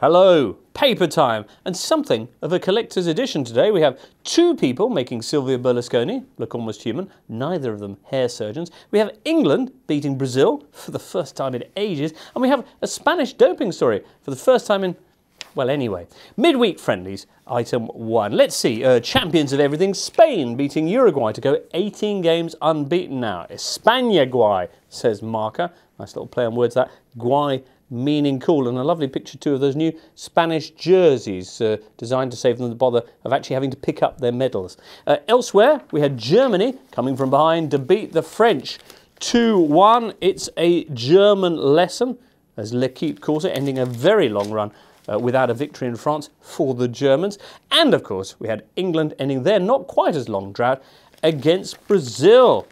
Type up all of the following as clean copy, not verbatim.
Hello, paper time, and something of a collector's edition today. We have two people making Silvio Berlusconi look almost human, neither of them hair surgeons. We have England beating Brazil for the first time in ages, and we have a Spanish doping story for the first time in, well, anyway. Midweek friendlies, item 1. Let's see, champions of everything, Spain beating Uruguay to go 18 games unbeaten now. España-Guay, says Marca. Nice little play on words that. Guay meaning cool, and a lovely picture too of those new Spanish jerseys designed to save them the bother of actually having to pick up their medals. Elsewhere, we had Germany coming from behind to beat the French 2-1. It's a German lesson, as L'Equipe calls it, ending a very long run without a victory in France for the Germans. And of course, we had England ending their not quite as long drought against Brazil.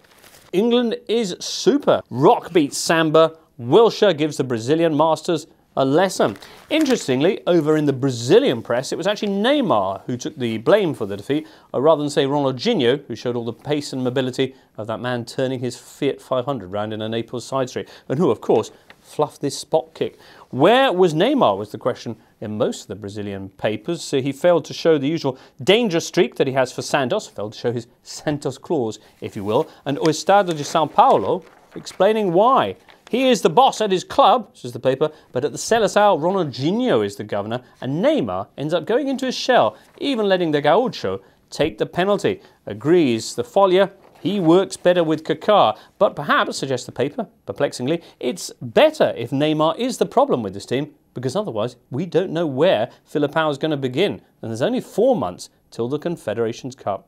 England is super. Rock beats samba. Wilshere gives the Brazilian Masters a lesson. Interestingly, over in the Brazilian press, it was actually Neymar who took the blame for the defeat, rather than say Ronaldinho, who showed all the pace and mobility of that man turning his Fiat 500 round in a Naples side street, and who, of course, fluffed this spot kick. Where was Neymar, was the question in most of the Brazilian papers. So he failed to show the usual danger streak that he has for Santos, failed to show his Santos clause, if you will, and O Estado de São Paulo explaining why. He is the boss at his club, says the paper, but at the Seleção, Ronaldinho is the governor, and Neymar ends up going into his shell, even letting the Gaucho take the penalty. Agrees the Folha, he works better with Kaká, but perhaps, suggests the paper, perplexingly, it's better if Neymar is the problem with this team, because otherwise we don't know where Filipao is going to begin, and there's only 4 months till the Confederations Cup.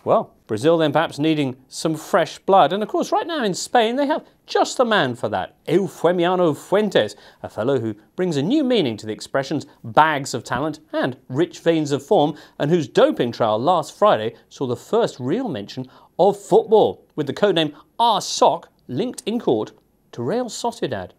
Well, Brazil then perhaps needing some fresh blood. And of course, right now in Spain, they have just the man for that, Eufemiano Fuentes, a fellow who brings a new meaning to the expressions bags of talent and rich veins of form, and whose doping trial last Friday saw the first real mention of football, with the codename R-Soc linked in court to Real Sociedad.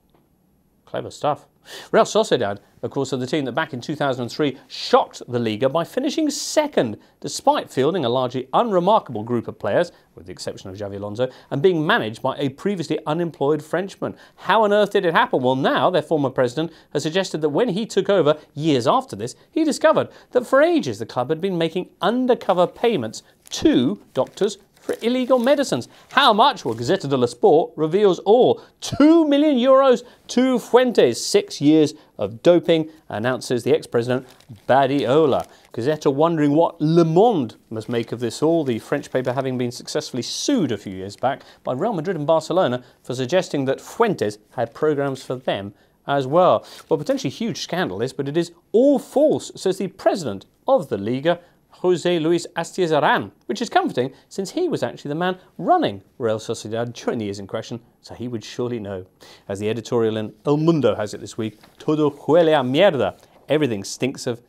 Clever stuff. Real Sociedad, of course, are the team that back in 2003 shocked the Liga by finishing second, despite fielding a largely unremarkable group of players, with the exception of Xabi Alonso, and being managed by a previously unemployed Frenchman. How on earth did it happen? Well, now their former president has suggested that when he took over years after this, he discovered that for ages the club had been making undercover payments to doctors for illegal medicines. How much? Well, Gazzetta dello Sport reveals all. 2 million euros to Fuentes. 6 years of doping, announces the ex-president Badiola. Gazzetta wondering what Le Monde must make of this all, the French paper having been successfully sued a few years back by Real Madrid and Barcelona for suggesting that Fuentes had programs for them as well. Well, potentially huge scandal this, but it is all false, says the president of the Liga, José Luis Astiezaran, which is comforting since he was actually the man running Real Sociedad during the years in question, so he would surely know. As the editorial in El Mundo has it this week, todo huele a mierda. Everything stinks of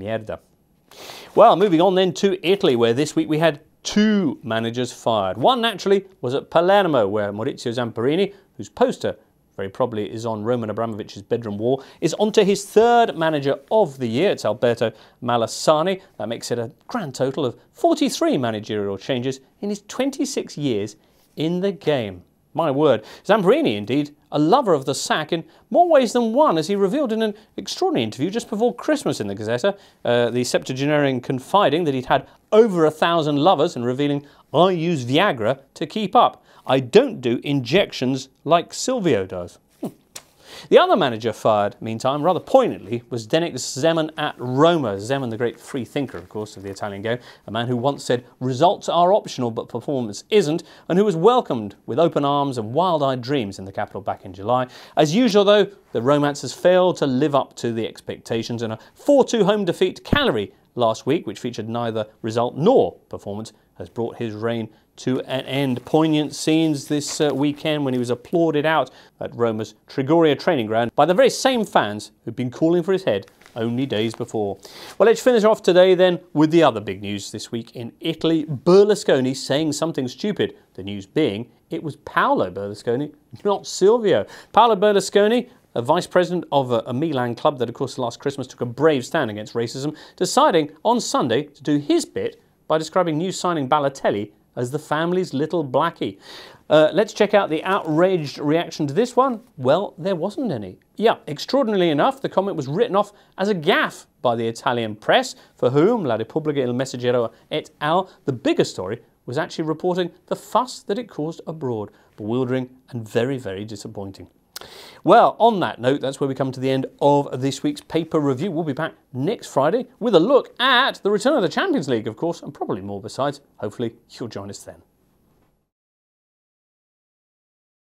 mierda. Well, moving on then to Italy, where this week we had 2 managers fired. One, naturally, was at Palermo, where Maurizio Zamparini, whose poster very probably is on Roman Abramovich's bedroom wall, is onto his 3rd manager of the year. It's Alberto Malassani. That makes it a grand total of 43 managerial changes in his 26 years in the game. My word. Zamparini, indeed, a lover of the sack in more ways than one, as he revealed in an extraordinary interview just before Christmas in the Gazzetta, the septuagenarian confiding that he'd had over 1,000 lovers and revealing, "I use Viagra to keep up. I don't do injections like Silvio does." The other manager fired, meantime, rather poignantly, was Zdeněk Zeman at Roma. Zeman, the great free thinker, of course, of the Italian game, a man who once said, "Results are optional, but performance isn't," and who was welcomed with open arms and wild-eyed dreams in the capital back in July. As usual, though, the Romancers failed to live up to the expectations, and a 4-2 home defeat to Cagliari last week, which featured neither result nor performance, has brought his reign to an end. Poignant scenes this weekend when he was applauded out at Roma's Trigoria training ground by the very same fans who'd been calling for his head only days before. Well, let's finish off today then with the other big news this week in Italy. Berlusconi saying something stupid. The news being it was Paolo Berlusconi, not Silvio. Paolo Berlusconi, a vice president of a Milan club that, of course, last Christmas took a brave stand against racism, deciding on Sunday to do his bit by describing new signing Balotelli as the family's little blackie. Let's check out the outraged reaction to this one. Well, there wasn't any. Yeah, extraordinarily enough, the comment was written off as a gaffe by the Italian press, for whom La Repubblica, Il Messaggero et al., the bigger story, was actually reporting the fuss that it caused abroad. Bewildering and very, very disappointing. Well, on that note, that's where we come to the end of this week's paper review. We'll be back next Friday with a look at the return of the Champions League, of course, and probably more besides. Hopefully, you'll join us then.